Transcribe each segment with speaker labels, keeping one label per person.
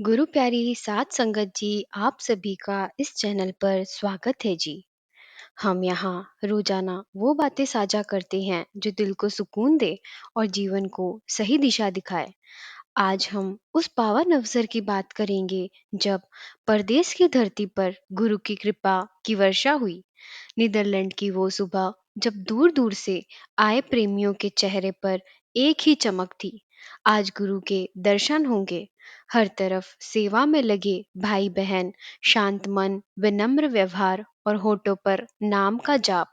Speaker 1: गुरु प्यारी सात संगत जी, आप सभी का इस चैनल पर स्वागत है जी। हम यहाँ रोजाना वो बातें साझा करते हैं जो दिल को सुकून दे और जीवन को सही दिशा दिखाए। आज हम उस पावन अवसर की बात करेंगे जब परदेश की धरती पर गुरु की कृपा की वर्षा हुई। नीदरलैंड की वो सुबह जब दूर दूर से आए प्रेमियों के चेहरे पर एक ही चमक थी। आज गुरु के दर्शन होंगे। हर तरफ सेवा में लगे भाई बहन, शांत मन, विनम्र व्यवहार और होठों पर नाम का जाप।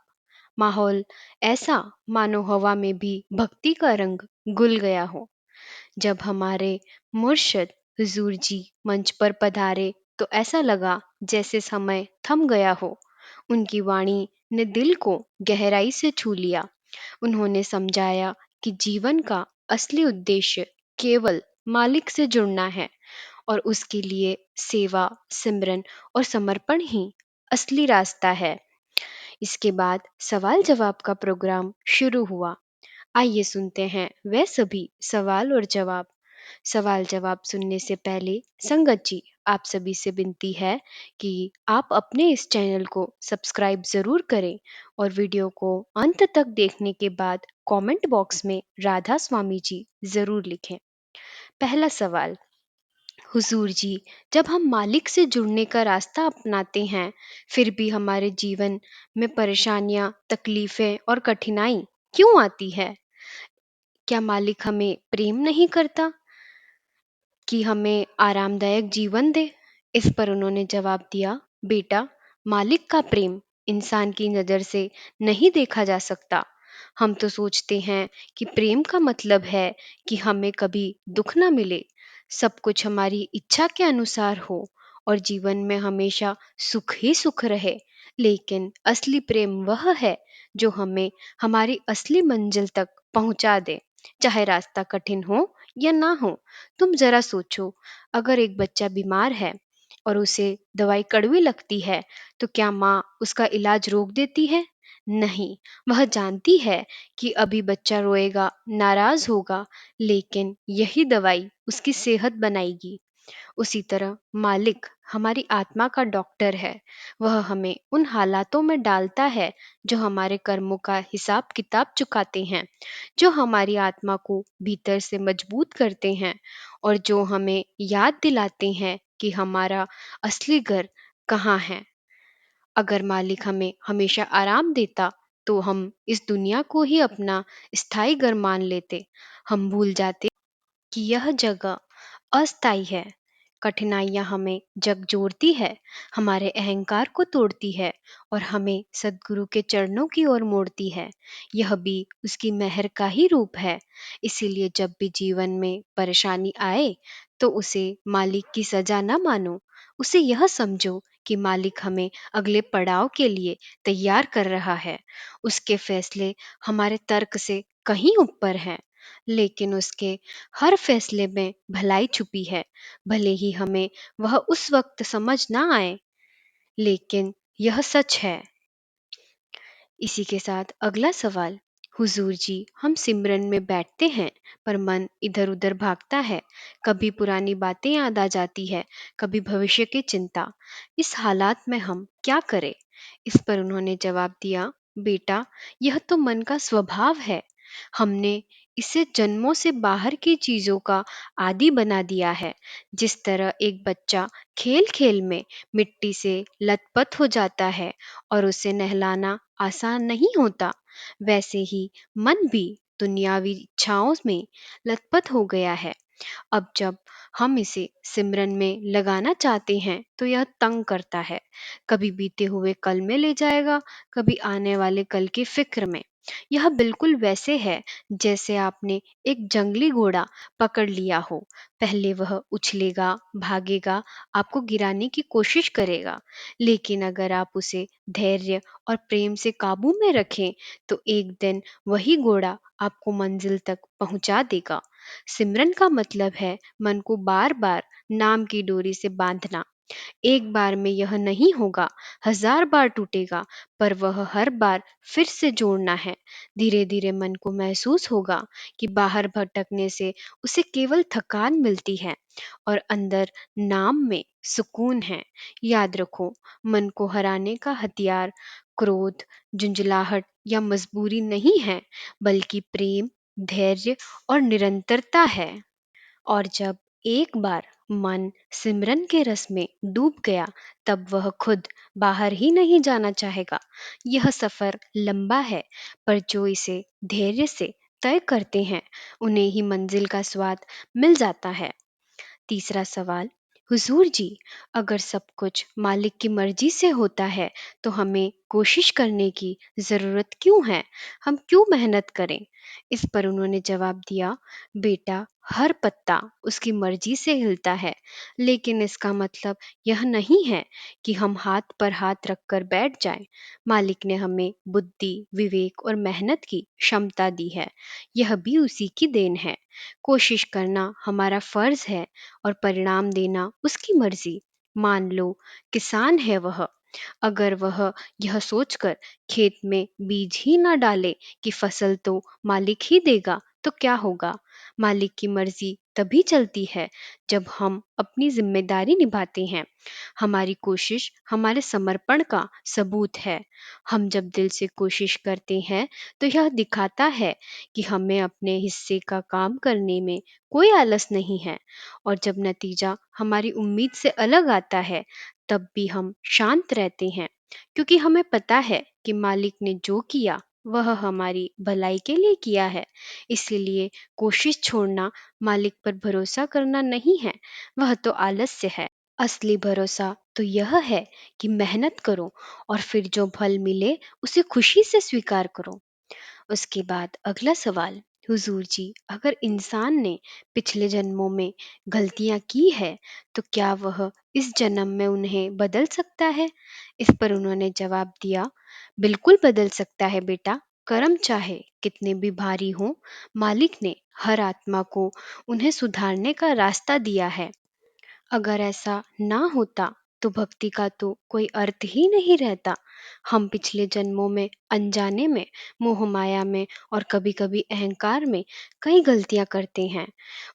Speaker 1: माहौल ऐसा मानो हवा में भी भक्ति का रंग घुल गया हो। जब हमारे मुर्शद हुजूर जी मंच पर पधारे तो ऐसा लगा जैसे समय थम गया हो। उनकी वाणी ने दिल को गहराई से छू लिया। उन्होंने समझाया कि जीवन का असली उद्देश्य केवल मालिक से जुड़ना है और उसके लिए सेवा, सिमरन और समर्पण ही असली रास्ता है। इसके बाद सवाल जवाब का प्रोग्राम शुरू हुआ। आइए सुनते हैं वह सभी सवाल और जवाब। सवाल जवाब सुनने से पहले संगत जी, आप सभी से विनती है कि आप अपने इस चैनल को सब्सक्राइब ज़रूर करें और वीडियो को अंत तक देखने के बाद कमेंट बॉक्स में राधा स्वामी जी ज़रूर लिखें। पहला सवाल, हुजूर जी, जब हम मालिक से जुड़ने का रास्ता अपनाते हैं फिर भी हमारे जीवन में परेशानियां, तकलीफें और कठिनाई क्यों आती है? क्या मालिक हमें प्रेम नहीं करता कि हमें आरामदायक जीवन दे? इस पर उन्होंने जवाब दिया, बेटा, मालिक का प्रेम इंसान की नज़र से नहीं देखा जा सकता। हम तो सोचते हैं कि प्रेम का मतलब है कि हमें कभी दुख ना मिले, सब कुछ हमारी इच्छा के अनुसार हो और जीवन में हमेशा सुख ही सुख रहे। लेकिन असली प्रेम वह है जो हमें हमारी असली मंजिल तक पहुंचा दे, चाहे रास्ता कठिन हो या ना हो। तुम जरा सोचो, अगर एक बच्चा बीमार है और उसे दवाई कड़वी लगती है तो क्या माँ उसका इलाज रोक देती है? नहीं, वह जानती है कि अभी बच्चा रोएगा, नाराज होगा, लेकिन यही दवाई उसकी सेहत बनाएगी। उसी तरह मालिक हमारी आत्मा का डॉक्टर है। वह हमें उन हालातों में डालता है जो हमारे कर्मों का हिसाब किताब चुकाते हैं, जो हमारी आत्मा को भीतर से मजबूत करते हैं और जो हमें याद दिलाते हैं कि हमारा असली घर कहाँ है। अगर मालिक हमें हमेशा आराम देता तो हम इस दुनिया को ही अपना स्थायी घर मान लेते। हम भूल जाते कि यह जगह अस्थायी है। कठिनाइयाँ हमें झकझोरती है, हमारे अहंकार को तोड़ती है और हमें सद्गुरु के चरणों की ओर मोड़ती है। यह भी उसकी मेहर का ही रूप है। इसीलिए जब भी जीवन में परेशानी आए तो उसे मालिक की सजा न मानो, उसे यह समझो कि मालिक हमें अगले पड़ाव के लिए तैयार कर रहा है। उसके फैसले हमारे तर्क से कहीं ऊपर हैं, लेकिन उसके हर फैसले में भलाई छुपी है। भले ही हमें वह उस वक्त समझ ना आए, लेकिन यह सच है। इसी के साथ अगला सवाल, हुजूर जी, हम सिमरन में बैठते हैं पर मन इधर उधर भागता है। कभी पुरानी बातें याद आ जाती है, कभी भविष्य की चिंता। इस हालात में हम क्या करें? इस पर उन्होंने जवाब दिया, बेटा, यह तो मन का स्वभाव है। हमने इसे जन्मों से बाहर की चीजों का आदी बना दिया है। जिस तरह एक बच्चा खेल खेल में मिट्टी से लथपथ हो जाता है और उसे नहलाना आसान नहीं होता, वैसे ही मन भी दुनियावी इच्छाओं में लथपथ हो गया है। अब जब हम इसे सिमरन में लगाना चाहते हैं तो यह तंग करता है। कभी बीते हुए कल में ले जाएगा, कभी आने वाले कल की फिक्र में। यह बिल्कुल वैसे है जैसे आपने एक जंगली घोड़ा पकड़ लिया हो। पहले वह उछलेगा, भागेगा, आपको गिराने की कोशिश करेगा, लेकिन अगर आप उसे धैर्य और प्रेम से काबू में रखें तो एक दिन वही घोड़ा आपको मंजिल तक पहुंचा देगा। सिमरन का मतलब है मन को बार बार नाम की डोरी से बांधना। एक बार में यह नहीं होगा, हजार बार टूटेगा, पर वह हर बार फिर से जोड़ना है। धीरे धीरे मन को महसूस होगा कि बाहर भटकने से उसे केवल थकान मिलती है और अंदर नाम में सुकून है। याद रखो, मन को हराने का हथियार क्रोध, झुंझलाहट या मजबूरी नहीं है, बल्कि प्रेम, धैर्य और निरंतरता है। और जब एक बार मन सिमरन के रस में डूब गया, तब वह खुद बाहर ही नहीं जाना चाहेगा। यह सफर लंबा है, पर जो इसे धैर्य से तय करते हैं, उन्हें ही मंजिल का स्वाद मिल जाता है। तीसरा सवाल, हुजूर जी, अगर सब कुछ मालिक की मर्जी से होता है, तो हमें कोशिश करने की ज़रूरत क्यों है? हम क्यों मेहनत करें? इस पर उन्होंने जवाब दिया, बेटा, हर पत्ता उसकी मर्जी से हिलता है, लेकिन इसका मतलब यह नहीं है कि हम हाथ पर हाथ रखकर बैठ जाएं। मालिक ने हमें बुद्धि, विवेक और मेहनत की क्षमता दी है। यह भी उसी की देन है। कोशिश करना हमारा फर्ज है और परिणाम देना उसकी मर्जी। मान लो, किसान है वह, अगर वह यह सोचकर खेत में बीज ही ना डाले कि फसल तो मालिक ही देगा, तो क्या होगा? मालिक की मर्जी तभी चलती है जब हम अपनी जिम्मेदारी निभाते हैं। हमारी कोशिश हमारे समर्पण का सबूत है। हम जब दिल से कोशिश करते हैं, तो यह दिखाता है कि हमें अपने हिस्से का काम करने में कोई आलस नहीं है। और जब नतीजा हमारी उम्मीद से अलग आता है, तब भी हम शांत रहते हैं, क्योंकि हमें पता है कि मालिक ने जो किया वह हमारी भलाई के लिए किया है। इसलिए कोशिश छोड़ना मालिक पर भरोसा करना नहीं है, वह तो आलस्य है। असली भरोसा तो यह है कि मेहनत करो और फिर जो फल मिले उसे खुशी से स्वीकार करो। उसके बाद अगला सवाल, हुजूर जी, अगर इंसान ने पिछले जन्मों में गलतियां की है, तो क्या वह इस जन्म में उन्हें बदल सकता है? इस पर उन्होंने जवाब दिया, बिल्कुल बदल सकता है बेटा। कर्म चाहे कितने भी भारी हों, मालिक ने हर आत्मा को उन्हें सुधारने का रास्ता दिया है। अगर ऐसा ना होता, तो भक्ति का तो कोई अर्थ ही नहीं रहता। हम पिछले जन्मों में अनजाने में, मोह माया में और कभी-कभी अहंकार में कई गलतियां करते हैं।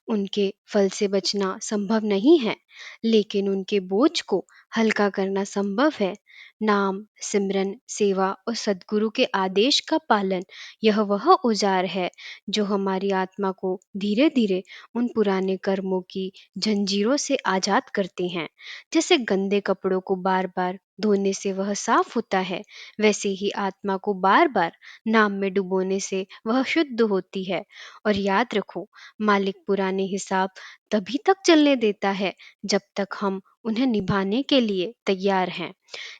Speaker 1: उनके फल से बचना संभव नहीं है, लेकिन उनके बोझ को हल्का करना संभव है। नाम, सिमरन, सेवा और सद्गुरु के आदेश का पालन, यह वह औजार है जो हमारी आत्मा को धीरे धीरे उन पुराने कर्मों की जंजीरों से आजाद करते हैं। जैसे गंदे कपड़ों को बार बार धोने से वह साफ होता है, वैसे ही आत्मा को बार बार नाम में डुबोने से वह शुद्ध होती है। और याद रखो, मालिक पुराने हिसाब तभी तक चलने देता है जब तक हम उन्हें निभाने के लिए तैयार हैं।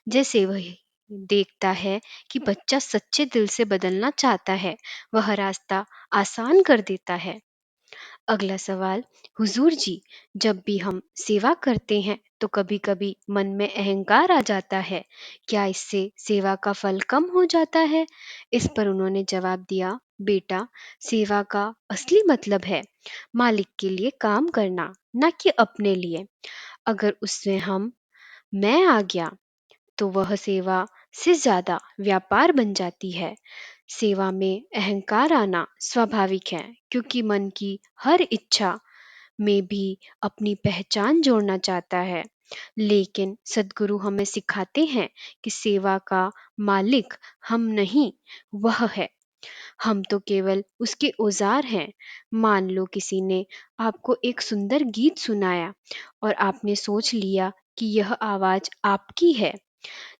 Speaker 1: जैसे वह देखता है कि बच्चा सच्चे दिल से बदलना चाहता है, वह रास्ता आसान कर देता है। अगला सवाल, हुजूर जी, जब भी हम सेवा करते हैं, तो कभी कभी मन में अहंकार आ जाता है। क्या इससे सेवा का फल कम हो जाता है? इस पर उन्होंने जवाब दिया, बेटा, सेवा का असली मतलब है मालिक के लिए काम करना, न कि अपने लिए। अगर उसमें मैं आ गया, तो वह सेवा से ज्यादा व्यापार बन जाती है। सेवा में अहंकार आना स्वाभाविक है, क्योंकि मन की हर इच्छा में भी अपनी पहचान जोड़ना चाहता है। लेकिन सद्गुरु हमें सिखाते हैं कि सेवा का मालिक हम नहीं, वह है। हम तो केवल उसके औजार हैं। मान लो किसी ने आपको एक सुंदर गीत सुनाया और आपने सोच लिया कि यह आवाज आपकी है,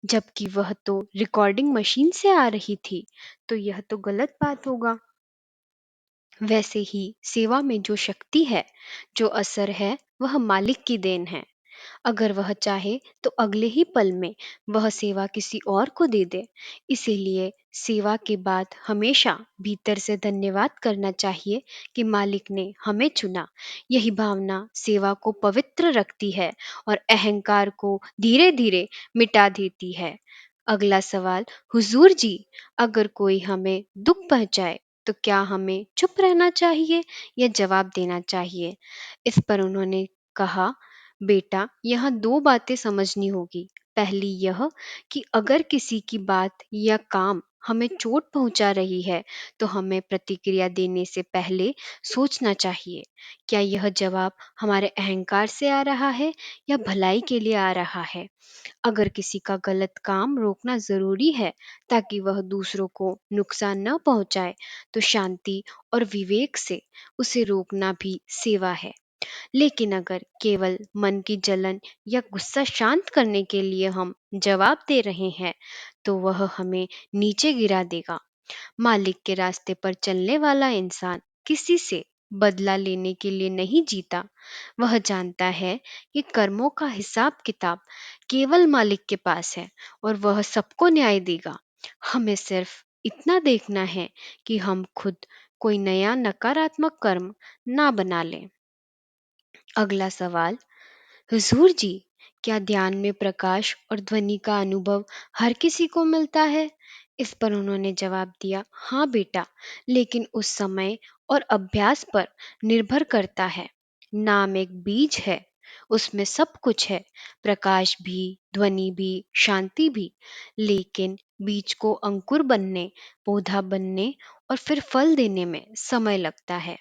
Speaker 1: जबकि वह तो रिकॉर्डिंग मशीन से आ रही थी, तो यह तो गलत बात होगा। वैसे ही सेवा में जो शक्ति है, जो असर है, वह मालिक की देन है। अगर वह चाहे तो अगले ही पल में वह सेवा किसी और को दे दे। इसीलिए सेवा के बाद हमेशा भीतर से धन्यवाद करना चाहिए कि मालिक ने हमें चुना। यही भावना सेवा को पवित्र रखती है और अहंकार को धीरे धीरे मिटा देती है। अगला सवाल, हुजूर जी, अगर कोई हमें दुख पहुंचाए, तो क्या हमें चुप रहना चाहिए या जवाब देना चाहिए? इस पर उन्होंने कहा, बेटा, यहाँ दो बातें समझनी होगी। पहली यह कि अगर किसी की बात या काम हमें चोट पहुंचा रही है, तो हमें प्रतिक्रिया देने से पहले सोचना चाहिए, क्या यह जवाब हमारे अहंकार से आ रहा है या भलाई के लिए आ रहा है। अगर किसी का गलत काम रोकना जरूरी है ताकि वह दूसरों को नुकसान न पहुंचाए, तो शांति और विवेक से उसे रोकना भी सेवा है। लेकिन अगर केवल मन की जलन या गुस्सा शांत करने के लिए हम जवाब दे रहे हैं, तो वह हमें नीचे गिरा देगा। मालिक के रास्ते पर चलने वाला इंसान किसी से बदला लेने के लिए नहीं जीता। वह जानता है कि कर्मों का हिसाब किताब केवल मालिक के पास है और वह सबको न्याय देगा। हमें सिर्फ इतना देखना है कि हम खुद कोई नया नकारात्मक कर्म ना बना लें। अगला सवाल, हुजूर जी, क्या ध्यान में प्रकाश और ध्वनि का अनुभव हर किसी को मिलता है? इस पर उन्होंने जवाब दिया, हाँ बेटा, लेकिन उस समय और अभ्यास पर निर्भर करता है। नाम एक बीज है, उसमें सब कुछ है, प्रकाश भी, ध्वनि भी, शांति भी। लेकिन बीज को अंकुर बनने, पौधा बनने और फिर फल देने में समय लगता है।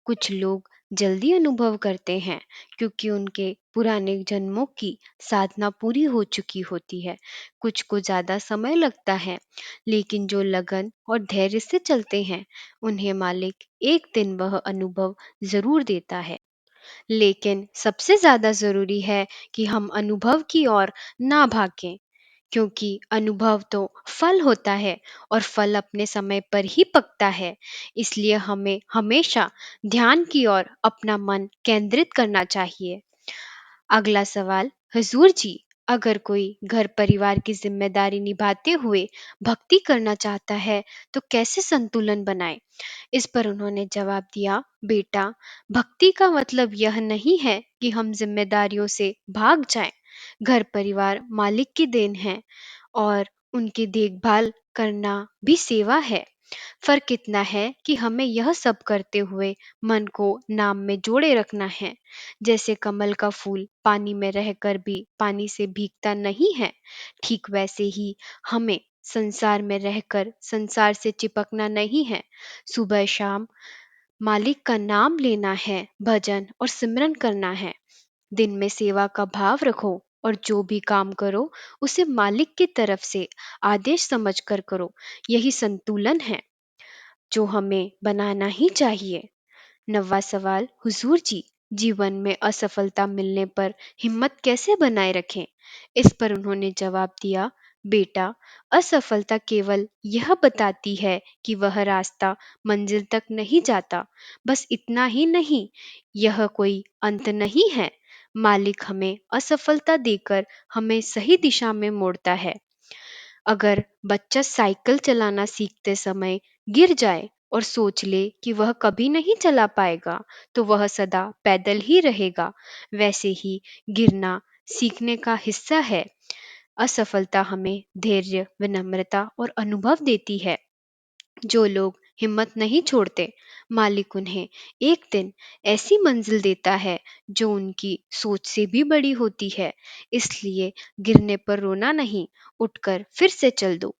Speaker 1: कुछ लोग जल्दी अनुभव करते हैं क्योंकि उनके पुराने जन्मों की साधना पूरी हो चुकी होती है। कुछ को ज्यादा समय लगता है, लेकिन जो लगन और धैर्य से चलते हैं, उन्हें मालिक एक दिन वह अनुभव जरूर देता है। लेकिन सबसे ज्यादा जरूरी है कि हम अनुभव की ओर ना भागें, क्योंकि अनुभव तो फल होता है और फल अपने समय पर ही पकता है। इसलिए हमें हमेशा ध्यान की ओर अपना मन केंद्रित करना चाहिए। अगला सवाल, हुजूर जी, अगर कोई घर परिवार की जिम्मेदारी निभाते हुए भक्ति करना चाहता है, तो कैसे संतुलन बनाए? इस पर उन्होंने जवाब दिया, बेटा, भक्ति का मतलब यह नहीं है कि हम जिम्मेदारियों से भाग जाएं। घर परिवार मालिक की देन है और उनकी देखभाल करना भी सेवा है। फर्क इतना है कि हमें यह सब करते हुए मन को नाम में जोड़े रखना है। जैसे कमल का फूल पानी में रहकर भी पानी से भीगता नहीं है, ठीक वैसे ही हमें संसार में रहकर संसार से चिपकना नहीं है। सुबह शाम मालिक का नाम लेना है, भजन और सिमरन करना है। दिन में सेवा का भाव रखो और जो भी काम करो उसे मालिक की तरफ से आदेश समझकर करो। यही संतुलन है जो हमें बनाना ही चाहिए। नवा सवाल, हुजूर जी, जीवन में असफलता मिलने पर हिम्मत कैसे बनाए रखें? इस पर उन्होंने जवाब दिया, बेटा, असफलता केवल यह बताती है कि वह रास्ता मंजिल तक नहीं जाता। बस इतना ही नहीं, यह कोई अंत नहीं है। मालिक हमें असफलता देकर हमें सही दिशा में मोड़ता है। अगर बच्चा साइकिल चलाना सीखते समय गिर जाए और सोच ले कि वह कभी नहीं चला पाएगा, तो वह सदा पैदल ही रहेगा। वैसे ही गिरना सीखने का हिस्सा है। असफलता हमें धैर्य, विनम्रता और अनुभव देती है। जो लोग हिम्मत नहीं छोड़ते, मालिक उन्हें एक दिन ऐसी मंजिल देता है जो उनकी सोच से भी बड़ी होती है। इसलिए गिरने पर रोना नहीं, उठकर फिर से चल दो।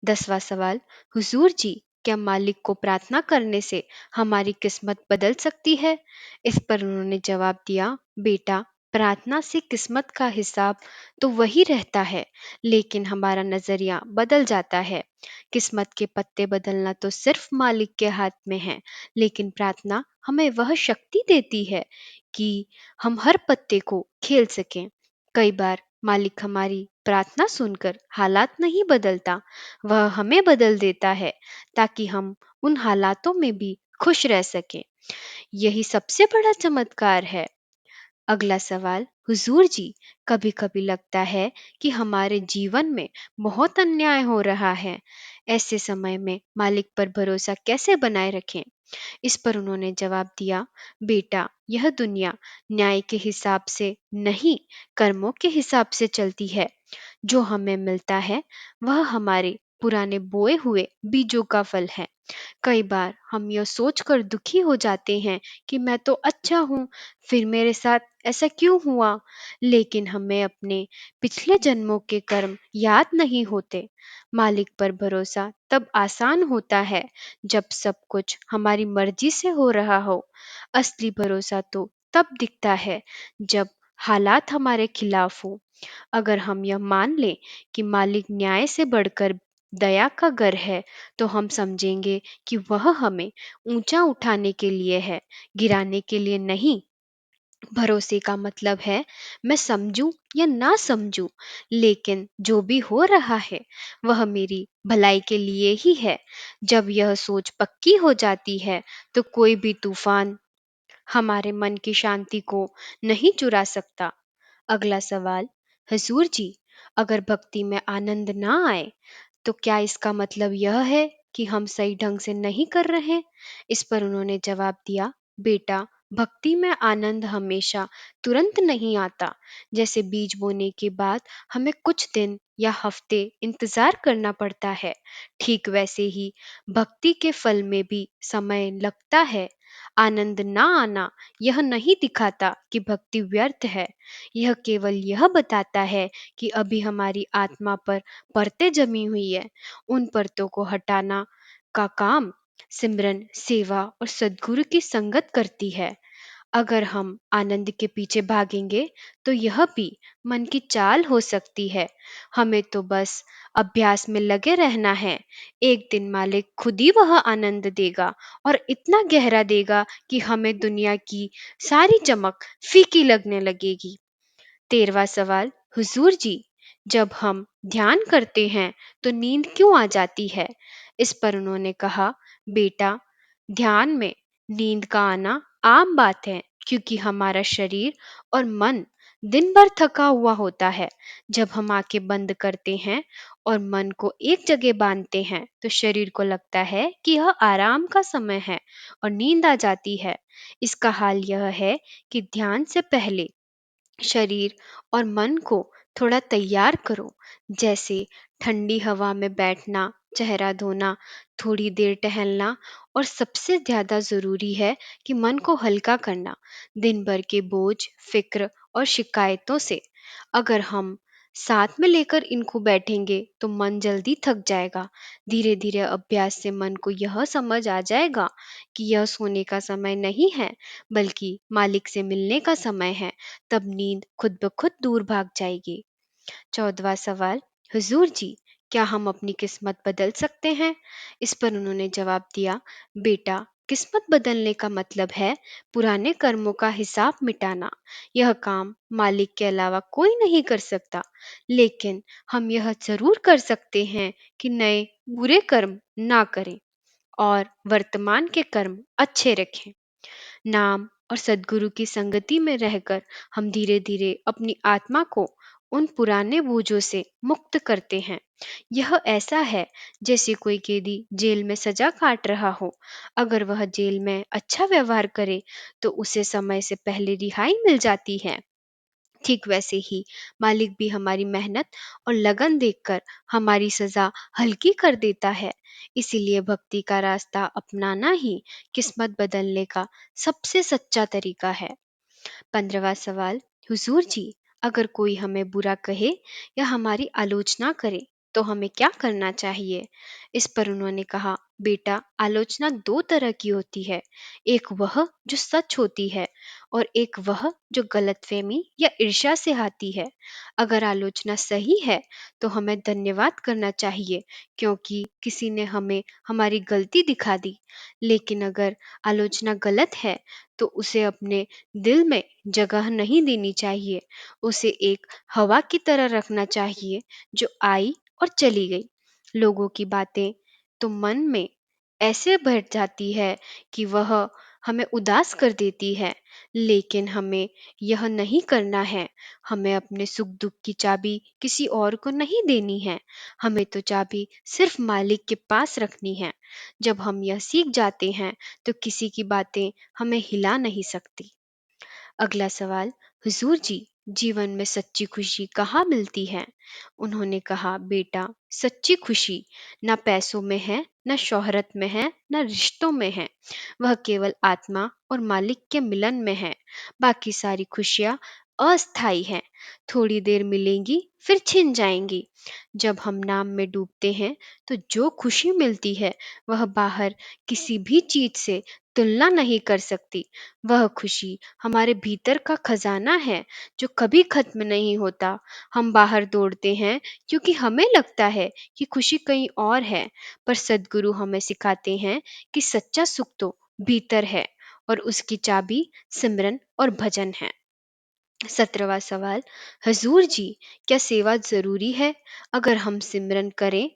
Speaker 1: 10वां सवाल, हुजूर जी, क्या मालिक को प्रार्थना करने से हमारी किस्मत बदल सकती है? इस पर उन्होंने जवाब दिया, बेटा, प्रार्थना से किस्मत का हिसाब तो वही रहता है, लेकिन हमारा नजरिया बदल जाता है। किस्मत के पत्ते बदलना तो सिर्फ मालिक के हाथ में है, लेकिन प्रार्थना हमें वह शक्ति देती है कि हम हर पत्ते को खेल सकें। कई बार मालिक हमारी प्रार्थना सुनकर हालात नहीं बदलता, वह हमें बदल देता है ताकि हम उन हालातों में भी खुश रह सकें। यही सबसे बड़ा चमत्कार है। अगला सवाल, हुजूर जी, कभी कभी लगता है कि हमारे जीवन में बहुत अन्याय हो रहा है। ऐसे समय में मालिक पर भरोसा कैसे बनाए रखें? इस पर उन्होंने जवाब दिया, बेटा, यह दुनिया न्याय के हिसाब से नहीं, कर्मों के हिसाब से चलती है। जो हमें मिलता है वह हमारे पुराने बोए हुए बीजों का फल है। कई बार हम यह सोचकर दुखी हो जाते हैं कि मैं तो अच्छा हूँ, फिर मेरे साथ ऐसा क्यों हुआ? लेकिन हमें अपने पिछले जन्मों के कर्म याद नहीं होते। मालिक पर भरोसा तब आसान होता है जब सब कुछ हमारी मर्जी से हो रहा हो। असली भरोसा तो तब दिखता है जब हालात हमारे खिलाफ हो। अगर हम यह मान लें कि मालिक न्याय से बढ़कर दया का घर है, तो हम समझेंगे कि वह हमें ऊंचा उठाने के लिए है, गिराने के लिए नहीं। भरोसे का मतलब है मैं समझूं या ना समझूं, लेकिन जो भी हो रहा है वह मेरी भलाई के लिए ही है। जब यह सोच पक्की हो जाती है तो कोई भी तूफान हमारे मन की शांति को नहीं चुरा सकता। अगला सवाल, हजूर जी, अगर भक्ति में आनंद ना आए तो क्या इसका मतलब यह है कि हम सही ढंग से नहीं कर रहे? इस पर उन्होंने जवाब दिया, बेटा, भक्ति में आनंद हमेशा तुरंत नहीं आता। जैसे बीज बोने के बाद हमें कुछ दिन या हफ्ते इंतजार करना पड़ता है, ठीक वैसे ही भक्ति के फल में भी समय लगता है। आनंद ना आना यह नहीं दिखाता कि भक्ति व्यर्थ है, यह केवल यह बताता है कि अभी हमारी आत्मा पर परतें जमी हुई है। उन परतों को हटाना का काम सिमरन, सेवा और सद्गुरु की संगत करती है। अगर हम आनंद के पीछे भागेंगे तो यह भी मन की चाल हो सकती है। हमें तो बस अभ्यास में लगे रहना है। एक दिन मालिक खुद ही वह आनंद देगा, और इतना गहरा देगा कि हमें दुनिया की सारी चमक फीकी लगने लगेगी। 13वां सवाल, हुजूर जी, जब हम ध्यान करते हैं तो नींद क्यों आ जाती है? इस पर उन्होंने कहा, बेटा, ध्यान में नींद का आना आम बात है, क्योंकि हमारा शरीर और मन दिन भर थका हुआ होता है। जब हम आंखें बंद करते हैं और मन को एक जगह बांधते हैं तो शरीर को लगता है कि यह आराम का समय है और नींद आ जाती है। इसका हाल यह है कि ध्यान से पहले शरीर और मन को थोड़ा तैयार करो, जैसे ठंडी हवा में बैठना, चेहरा धोना, थोड़ी देर टहलना, और सबसे ज़्यादा ज़रूरी है कि मन को हल्का करना, दिन भर के बोझ, फिक्र और शिकायतों से। अगर हम साथ में लेकर इनको बैठेंगे तो मन जल्दी थक जाएगा। धीरे धीरे अभ्यास से मन को यह समझ आ जाएगा कि यह सोने का समय नहीं है, बल्कि मालिक से मिलने का समय है। तब नींद खुद ब खुद दूर भाग जाएगी। 14वां सवाल, हुजूर जी, क्या हम अपनी किस्मत बदल सकते हैं? इस पर उन्होंने जवाब दिया, बेटा, किस्मत बदलने का मतलब है पुराने कर्मों का हिसाब मिटाना। यह काम मालिक के अलावा कोई नहीं कर सकता, लेकिन हम यह जरूर कर सकते हैं कि नए बुरे कर्म ना करें और वर्तमान के कर्म अच्छे रखें। नाम और सद्गुरु की संगति में रहकर हम धीरे धीरे अपनी आत्मा को उन पुराने बोझों से मुक्त करते हैं। यह ऐसा है जैसे कोई कैदी जेल में सजा काट रहा हो। अगर वह जेल में अच्छा व्यवहार करे तो उसे समय से पहले रिहाई मिल जाती है। ठीक वैसे ही मालिक भी हमारी मेहनत और लगन देखकर हमारी सजा हल्की कर देता है। इसीलिए भक्ति का रास्ता अपनाना ही किस्मत बदलने का सबसे सच्चा तरीका है। 15वां सवाल, हुजूर जी, अगर कोई हमें बुरा कहे या हमारी आलोचना करे तो हमें क्या करना चाहिए? इस पर उन्होंने कहा, बेटा, आलोचना दो तरह की होती है। एक वह जो सच होती है, और एक वह जो गलतफहमी या ईर्ष्या से आती है। अगर आलोचना सही है तो हमें धन्यवाद करना चाहिए, क्योंकि किसी ने हमें हमारी गलती दिखा दी। लेकिन अगर आलोचना गलत है तो उसे अपने दिल में जगह नहीं देनी चाहिए। उसे एक हवा की तरह रखना चाहिए जो आई और चली गई। लोगों की बातें तो मन में ऐसे बैठ जाती है कि वह हमें उदास कर देती है, लेकिन हमें यह नहीं करना है। हमें अपने सुख दुख की चाबी किसी और को नहीं देनी है। हमें तो चाबी सिर्फ मालिक के पास रखनी है। जब हम यह सीख जाते हैं तो किसी की बातें हमें हिला नहीं सकती। अगला सवाल, हुजूर जी, जीवन में सच्ची खुशी कहाँ मिलती है? उन्होंने कहा, बेटा, सच्ची खुशी ना पैसों में है, ना शोहरत में है, ना रिश्तों में है। वह केवल आत्मा और मालिक के मिलन में है। बाकी सारी खुशियाँ अस्थाई हैं, थोड़ी देर मिलेंगी फिर छिन जाएंगी। जब हम नाम में डूबते हैं तो जो खुशी मिलती है वह बाहर किसी भी चीज से तुलना नहीं कर सकती। वह खुशी हमारे भीतर का खजाना है जो कभी खत्म नहीं होता। हम बाहर दौड़ते हैं क्योंकि हमें लगता है कि खुशी कहीं और है, पर सद्गुरु हमें सिखाते हैं कि सच्चा सुख तो भीतर है और उसकी चाबी सिमरन और भजन है। 17वां सवाल, हजूर जी, क्या सेवा जरूरी है? अगर हम सिमरन करें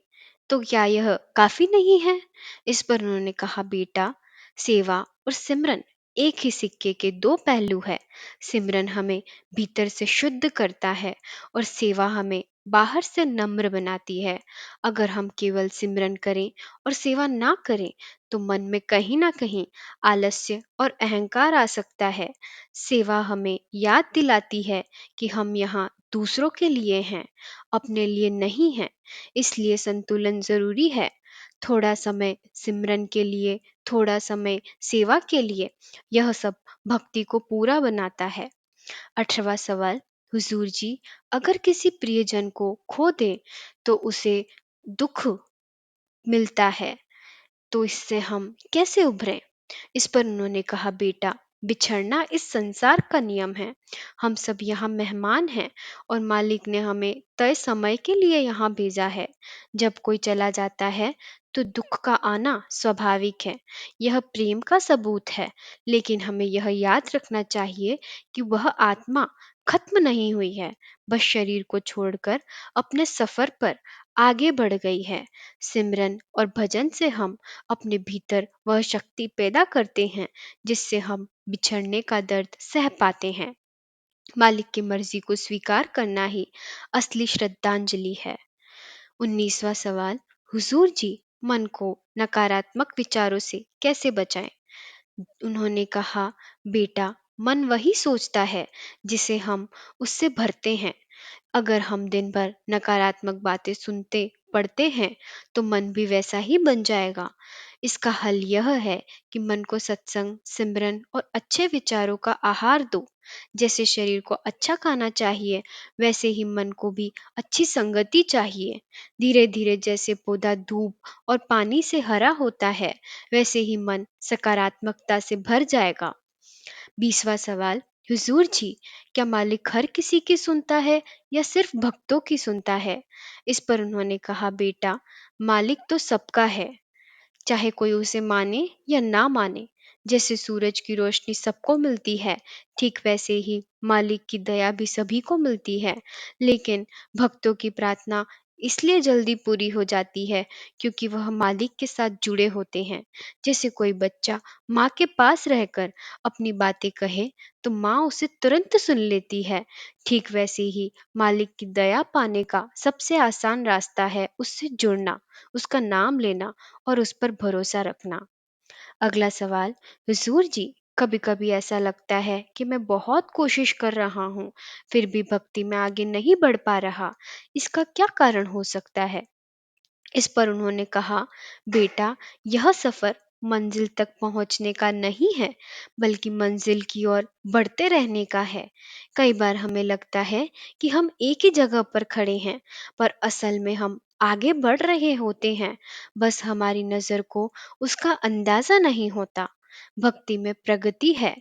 Speaker 1: तो क्या यह काफी नहीं है? इस पर उन्होंने कहा, बेटा, सेवा और सिमरन एक ही सिक्के के दो पहलू है। सिमरन हमें भीतर से शुद्ध करता है और सेवा हमें बाहर से नम्र बनाती है। अगर हम केवल सिमरन करें और सेवा ना करें तो मन में कहीं ना कहीं आलस्य और अहंकार आ सकता है। सेवा हमें याद दिलाती है कि हम यहाँ दूसरों के लिए हैं, अपने लिए नहीं हैं। इसलिए संतुलन जरूरी है। थोड़ा समय सिमरन के लिए, थोड़ा समय सेवा के लिए, यह सब भक्ति को पूरा बनाता है। 18वां सवाल, हुजूर जी, अगर किसी प्रियजन को खो दे तो उसे दुख मिलता है, तो इससे हम कैसे उभरें? इस पर उन्होंने कहा, बेटा, बिछड़ना इस संसार का नियम है। हम सब यहाँ मेहमान हैं और मालिक ने हमें तय समय के लिए यहाँ भेजा है। जब कोई चला जाता है तो दुख का आना स्वाभाविक है। यह प्रेम का सबूत है, लेकिन हमें यह याद रखना चाहिए कि वह आत्मा खत्म नहीं हुई है, बस शरीर को छोड़कर अपने सफर पर आगे बढ़ गई है। सिमरन और भजन से हम अपने भीतर वह शक्ति पैदा करते हैं जिससे हम बिछड़ने का दर्द सह पाते हैं। मालिक की मर्जी को स्वीकार करना ही असली श्रद्धांजलि है। 19वां सवाल, हुजूर जी, मन को नकारात्मक विचारों से कैसे बचाएं? उन्होंने कहा, बेटा, मन वही सोचता है जिसे हम उससे भरते हैं। अगर हम दिन भर नकारात्मक बातें सुनते पढ़ते हैं तो मन भी वैसा ही बन जाएगा। इसका हल यह है कि मन को सत्संग, सिमरन और अच्छे विचारों का आहार दो। जैसे शरीर को अच्छा खाना चाहिए, वैसे ही मन को भी अच्छी संगति चाहिए। धीरे धीरे जैसे पौधा धूप और पानी से हरा होता है, वैसे ही मन सकारात्मकता से भर जाएगा। 20वां सवाल, हुजूर जी, क्या मालिक हर किसी की सुनता है या सिर्फ भक्तों की सुनता है? इस पर उन्होंने कहा, बेटा, मालिक तो सबका है, चाहे कोई उसे माने या ना माने। जैसे सूरज की रोशनी सबको मिलती है, ठीक वैसे ही मालिक की दया भी सभी को मिलती है। लेकिन भक्तों की प्रार्थना इसलिए जल्दी पूरी हो जाती है क्योंकि वह मालिक के साथ जुड़े होते हैं। जैसे कोई बच्चा माँ के पास रहकर अपनी बातें कहे तो माँ उसे तुरंत सुन लेती है। ठीक वैसे ही मालिक की दया पाने का सबसे आसान रास्ता है उससे जुड़ना, उसका नाम लेना और उस पर भरोसा रखना। अगला सवाल, हुजूर जी, कभी कभी ऐसा लगता है कि मैं बहुत कोशिश कर रहा हूँ, फिर भी भक्ति में आगे नहीं बढ़ पा रहा। इसका क्या कारण हो सकता है? इस पर उन्होंने कहा, बेटा, यह सफर मंजिल तक पहुंचने का नहीं है, बल्कि मंजिल की ओर बढ़ते रहने का है। कई बार हमें लगता है कि हम एक ही जगह पर खड़े हैं, पर असल में हम आगे बढ़ रहे होते हैं, बस हमारी नजर को उसका अंदाजा नहीं होता। भक्ति में प्रगति है,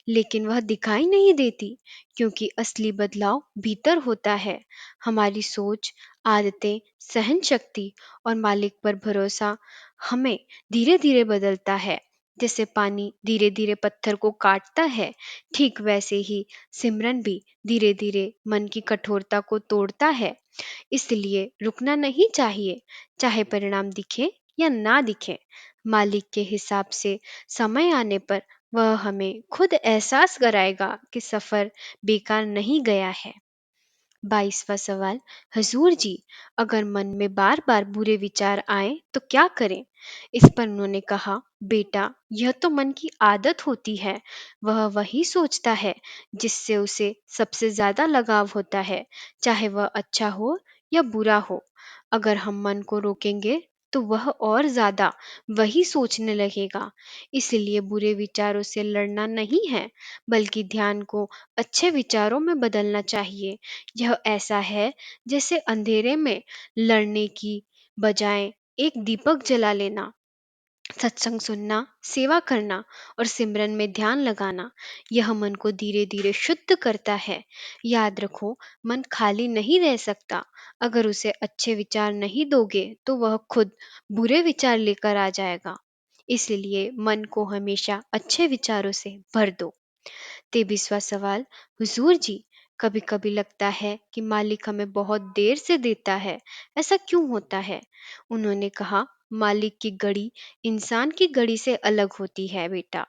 Speaker 1: लेकिन वह दिखाई नहीं देती क्योंकि असली बदलाव भीतर होता है। हमारी सोच, आदतें, सहन शक्ति और मालिक पर भरोसा हमें धीरे धीरे बदलता है। जैसे पानी धीरे धीरे पत्थर को काटता है, ठीक वैसे ही सिमरन भी धीरे धीरे मन की कठोरता को तोड़ता है। इसलिए रुकना नहीं चाहिए, चाहे परिणाम दिखे या ना दिखे। मालिक के हिसाब से समय आने पर वह हमें खुद एहसास कराएगा कि सफर बेकार नहीं गया है। 22वां सवाल, हुजूर जी, अगर मन में बार बार बुरे विचार आए तो क्या करें? इस पर उन्होंने कहा, बेटा, यह तो मन की आदत होती है। वह वही सोचता है जिससे उसे सबसे ज्यादा लगाव होता है, चाहे वह अच्छा हो या बुरा हो। अगर हम मन को रोकेंगे तो वह और ज्यादा वही सोचने लगेगा। इसलिए बुरे विचारों से लड़ना नहीं है, बल्कि ध्यान को अच्छे विचारों में बदलना चाहिए। यह ऐसा है जैसे अंधेरे में लड़ने की बजाय एक दीपक जला लेना। सत्संग सुनना, सेवा करना और सिमरन में ध्यान लगाना, यह मन को धीरे धीरे शुद्ध करता है। याद रखो, मन खाली नहीं रह सकता। अगर उसे अच्छे विचार नहीं दोगे तो वह खुद बुरे विचार लेकर आ जाएगा। इसलिए मन को हमेशा अच्छे विचारों से भर दो। 23वां सवाल, हुजूर जी, कभी कभी लगता है कि मालिक हमें बहुत देर से देता है। ऐसा क्यों होता है? उन्होंने कहा, मालिक की घड़ी इंसान की घड़ी से अलग होती है बेटा।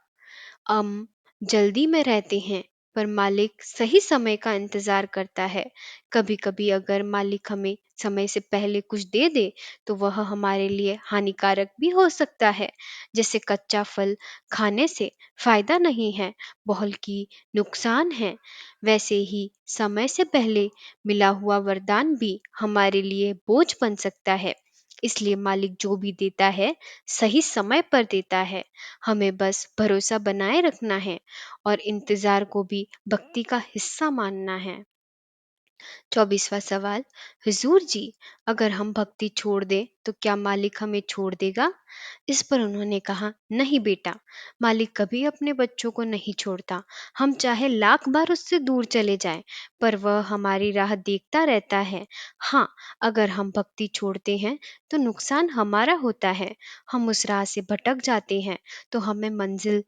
Speaker 1: हम जल्दी में रहते हैं, पर मालिक सही समय का इंतजार करता है। कभी कभी अगर मालिक हमें समय से पहले कुछ दे दे तो वह हमारे लिए हानिकारक भी हो सकता है। जैसे कच्चा फल खाने से फायदा नहीं है, बल्कि नुकसान है, वैसे ही समय से पहले मिला हुआ वरदान भी हमारे लिए बोझ बन सकता है। इसलिए मालिक जो भी देता है सही समय पर देता है। हमें बस भरोसा बनाए रखना है और इंतजार को भी भक्ति का हिस्सा मानना है। 24वां सवाल, हुजूर जी, अगर हम भक्ति छोड़ दें तो क्या मालिक हमें छोड़ देगा? इस पर उन्होंने कहा, नहीं बेटा, मालिक कभी अपने बच्चों को नहीं छोड़ता। हम चाहे लाख बार उससे दूर चले जाएं, पर वह हमारी राह देखता रहता है। हाँ, अगर हम भक्ति छोड़ते हैं तो नुकसान हमारा होता है। हम उस राह से भटक जाते हैं तो हमें मंजिल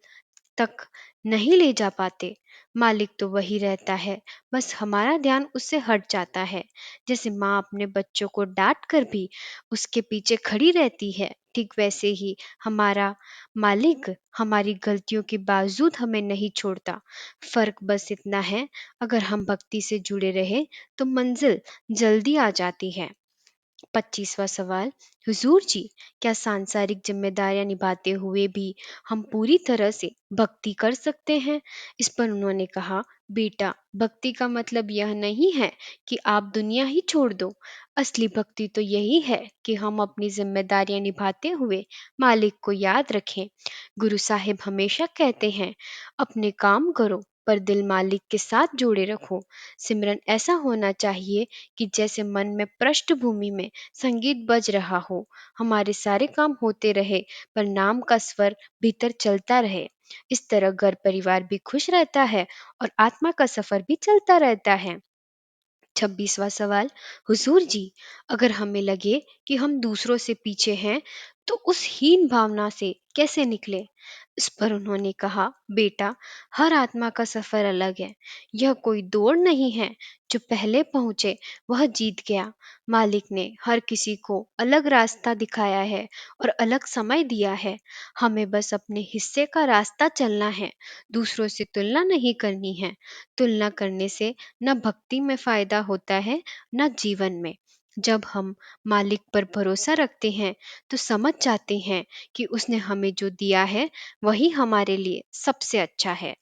Speaker 1: तक नहीं ले जा पाते। मालिक तो वही रहता है, बस हमारा ध्यान उससे हट जाता है। जैसे माँ अपने बच्चों को डांट कर भी उसके पीछे खड़ी रहती है, ठीक वैसे ही हमारा मालिक हमारी गलतियों के बावजूद हमें नहीं छोड़ता। फर्क बस इतना है, अगर हम भक्ति से जुड़े रहे तो मंजिल जल्दी आ जाती है। 25वां सवाल, हुजूर जी, क्या सांसारिक जिम्मेदारियां निभाते हुए भी हम पूरी तरह से भक्ति कर सकते हैं? इस पर उन्होंने कहा, बेटा, भक्ति का मतलब यह नहीं है कि आप दुनिया ही छोड़ दो। असली भक्ति तो यही है कि हम अपनी जिम्मेदारियां निभाते हुए मालिक को याद रखें। गुरु साहिब हमेशा कहते हैं, अपने काम करो पर दिल मालिक के साथ जोड़े रखो। सिमरन ऐसा होना चाहिए कि जैसे मन में पृष्ठभूमि में संगीत बज रहा हो। हमारे सारे काम होते रहे पर नाम का स्वर भीतर चलता रहे। इस तरह घर परिवार भी खुश रहता है और आत्मा का सफर भी चलता रहता है। 26वां सवाल, हुजूर जी, अगर हमें लगे कि हम दूसरों से पीछे हैं तो उस हीन भावना से कैसे निकले? इस पर उन्होंने कहा, बेटा, हर आत्मा का सफर अलग है। यह कोई दौड़ नहीं है। जो पहले पहुंचे वह जीत गया। मालिक ने हर किसी को अलग रास्ता दिखाया है और अलग समय दिया है। हमें बस अपने हिस्से का रास्ता चलना है, दूसरों से तुलना नहीं करनी है। तुलना करने से न भक्ति में फायदा होता है, न जीवन में। जब हम मालिक पर भरोसा रखते हैं तो समझ जाते हैं कि उसने हमें जो दिया है वही हमारे लिए सबसे अच्छा है।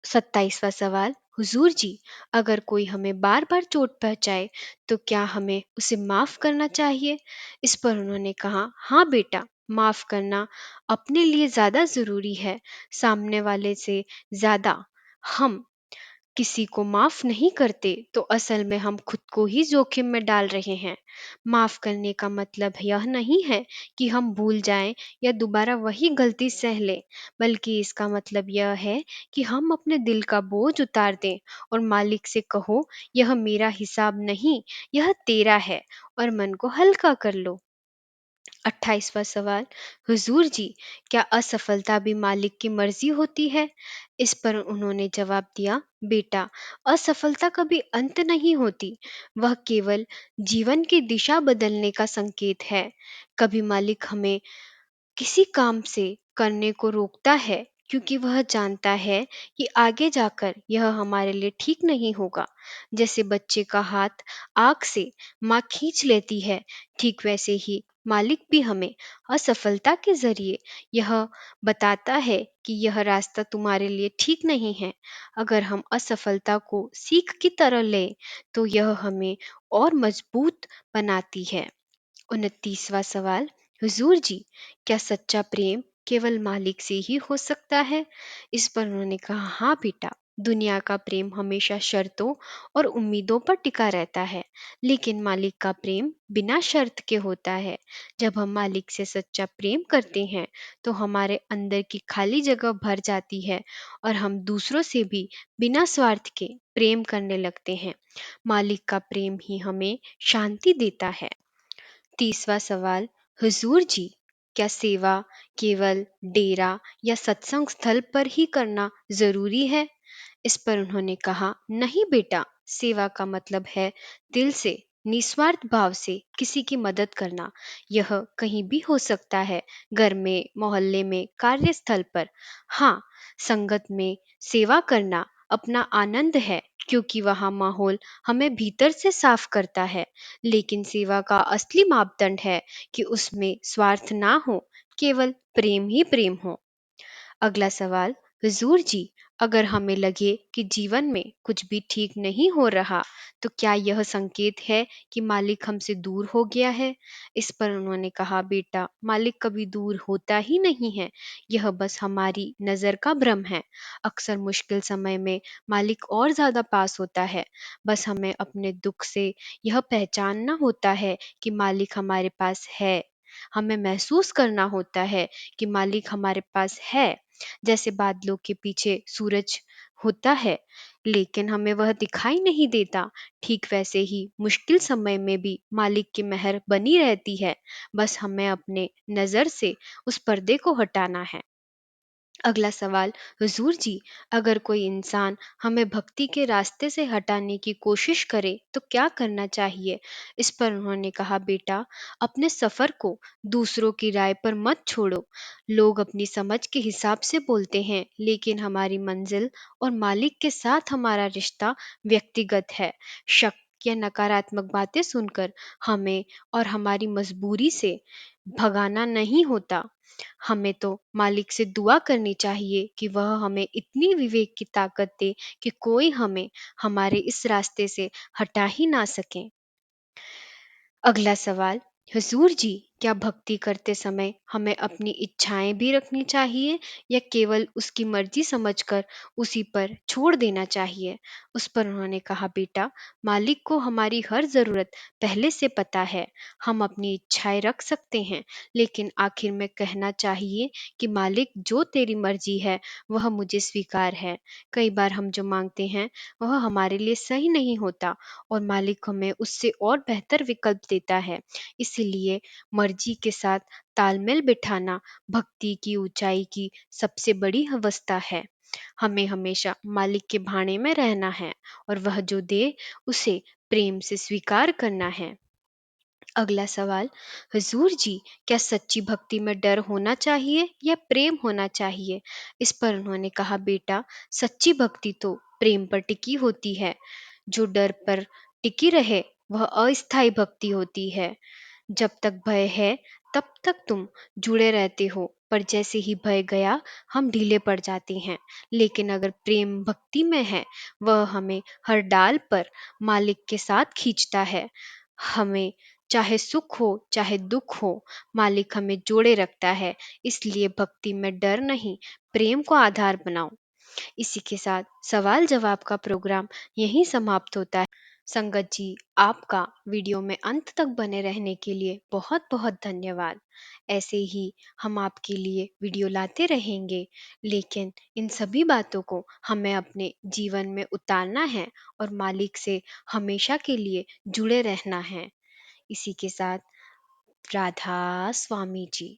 Speaker 1: 27वां सवाल, हुजूर जी, अगर कोई हमें बार बार चोट पहुंचाए तो क्या हमें उसे माफ करना चाहिए? इस पर उन्होंने कहा, हाँ बेटा, माफ करना अपने लिए ज्यादा जरूरी है। सामने वाले से ज्यादा हम किसी को माफ नहीं करते तो असल में हम खुद को ही जोखिम में डाल रहे हैं। माफ करने का मतलब यह नहीं है कि हम भूल जाएं या दोबारा वही गलती सह लें, बल्कि इसका मतलब यह है कि हम अपने दिल का बोझ उतार दें और मालिक से कहो, यह मेरा हिसाब नहीं, यह तेरा है, और मन को हल्का कर लो। 28वां सवाल, हुजूर जी, क्या असफलता भी मालिक की मर्जी होती है? इस पर उन्होंने जवाब दिया, बेटा, असफलता कभी अंत नहीं होती। वह केवल जीवन की दिशा बदलने का संकेत है। कभी मालिक हमें किसी काम से करने को रोकता है, क्योंकि वह जानता है कि आगे जाकर यह हमारे लिए ठीक नहीं होगा। जैसे बच्चे का हाथ आग से माँ खींच लेती है, ठीक वैसे ही मालिक भी हमें असफलता के ज़रिए यह बताता है कि यह रास्ता तुम्हारे लिए ठीक नहीं है। अगर हम असफलता को सीख की तरह लें, तो यह हमें और मजबूत बनाती है। 29वां सवाल। हुजूर जी, क्या सच्चा प्रेम केवल मालिक से ही हो सकता है? इस पर उन्होंने कहा, हाँ बेटा, दुनिया का प्रेम हमेशा शर्तों और उम्मीदों पर टिका रहता है, लेकिन मालिक का प्रेम बिना शर्त के होता है। जब हम मालिक से सच्चा प्रेम करते हैं, तो हमारे अंदर की खाली जगह भर जाती है और हम दूसरों से भी बिना स्वार्थ के प्रेम करने लगते हैं। मालिक का प्रेम ही हमें शांति देता है। 30वां सवाल। हुजूर जी, क्या सेवा केवल डेरा या सत्संग स्थल पर ही करना जरूरी है? इस पर उन्होंने कहा, नहीं बेटा, सेवा का मतलब है दिल से निस्वार्थ भाव से किसी की मदद करना। यह कहीं भी हो सकता है, घर में, मोहल्ले में, कार्यस्थल पर। हाँ, संगत में सेवा करना अपना आनंद है, क्योंकि वहाँ माहौल हमें भीतर से साफ करता है। लेकिन सेवा का असली मापदंड है कि उसमें स्वार्थ ना हो, केवल प्रेम ही प्रेम हो। अगला सवाल। हुजूर जी, अगर हमें लगे कि जीवन में कुछ भी ठीक नहीं हो रहा, तो क्या यह संकेत है कि मालिक हमसे दूर हो गया है? इस पर उन्होंने कहा, बेटा, मालिक कभी दूर होता ही नहीं है। यह बस हमारी नज़र का भ्रम है। अक्सर मुश्किल समय में मालिक और ज़्यादा पास होता है। बस हमें अपने दुख से यह पहचानना होता है कि मालिक हमारे पास है। हमें महसूस करना होता है कि मालिक हमारे पास है। जैसे बादलों के पीछे सूरज होता है, लेकिन हमें वह दिखाई नहीं देता, ठीक वैसे ही मुश्किल समय में भी मालिक की मेहर बनी रहती है। बस हमें अपने नज़र से उस पर्दे को हटाना है। अगला सवाल। हुजूर जी, अगर कोई इंसान हमें भक्ति के रास्ते से हटाने की कोशिश करे, तो क्या करना चाहिए? इस पर उन्होंने कहा, बेटा, अपने सफ़र को दूसरों की राय पर मत छोड़ो। लोग अपनी समझ के हिसाब से बोलते हैं, लेकिन हमारी मंजिल और मालिक के साथ हमारा रिश्ता व्यक्तिगत है। शक या नकारात्मक बातें सुनकर हमें और हमारी मजबूरी से भगाना नहीं होता। हमें तो मालिक से दुआ करनी चाहिए कि वह हमें इतनी विवेक की ताकत दे कि कोई हमें हमारे इस रास्ते से हटा ही ना सके। अगला सवाल। हुजूर जी, क्या भक्ति करते समय हमें अपनी इच्छाएं भी रखनी चाहिए, या केवल उसकी मर्जी समझकर उसी पर छोड़ देना चाहिए? उस पर उन्होंने कहा, बेटा, मालिक को हमारी हर ज़रूरत पहले से पता है। हम अपनी इच्छाएं रख सकते हैं, लेकिन आखिर में कहना चाहिए कि मालिक, जो तेरी मर्जी है वह मुझे स्वीकार है। कई बार हम जो मांगते हैं वह हमारे लिए सही नहीं होता, और मालिक हमें उससे और बेहतर विकल्प देता है। इसीलिए मर्जी के साथ तालमेल बिठाना भक्ति की ऊंचाई की सबसे बड़ी अवस्था है। हमें हमेशा मालिक के भाने में रहना है, और वह जो दे उसे प्रेम से स्वीकार करना है। अगला सवाल। हुजूर जी, क्या सच्ची भक्ति में डर होना चाहिए या प्रेम होना चाहिए? इस पर उन्होंने कहा, बेटा, सच्ची भक्ति तो प्रेम पर टिकी होती है। जो डर पर टिकी रहे वह अस्थायी भक्ति होती है। जब तक भय है, तब तक तुम जुड़े रहते हो, पर जैसे ही भय गया, हम ढीले पड़ जाते हैं। लेकिन अगर प्रेम भक्ति में है, वह हमें हर डाल पर मालिक के साथ खींचता है। हमें चाहे सुख हो चाहे दुख हो, मालिक हमें जोड़े रखता है। इसलिए भक्ति में डर नहीं, प्रेम को आधार बनाओ। इसी के साथ सवाल जवाब का प्रोग्राम यहीं समाप्त होता है। संगत जी, आपका वीडियो में अंत तक बने रहने के लिए बहुत बहुत धन्यवाद। ऐसे ही हम आपके लिए वीडियो लाते रहेंगे, लेकिन इन सभी बातों को हमें अपने जीवन में उतारना है और मालिक से हमेशा के लिए जुड़े रहना है। इसी के साथ, राधा स्वामी जी।